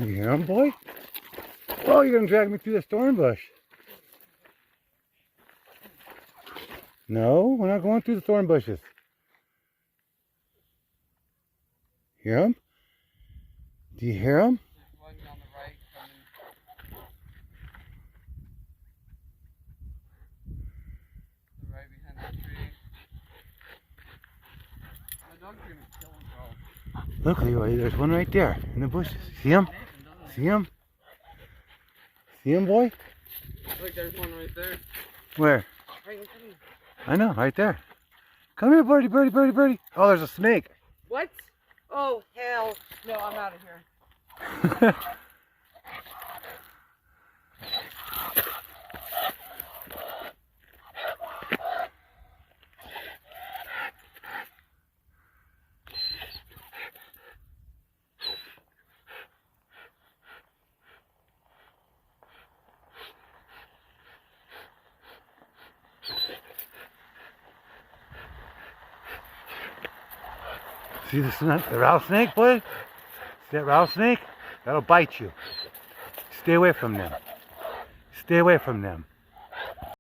You hear him, boy? Oh, you're gonna drag me through the thorn bush. No, we're not going through the thorn bushes. Hear him? Do you hear him? There's one on the right coming. The right behind that tree. My dog's gonna kill himself. Look, Leroy, there's one right there in the bushes. See him? See him? See him, boy? Look, there's one right there. Where? Right in front of you. I know, right there. Come here, birdie, birdie, birdie, birdie. Oh, there's a snake. What? Oh, hell. No, I'm out of here. See the rattlesnake, boy? See that rattlesnake? That'll bite you. Stay away from them. Stay away from them.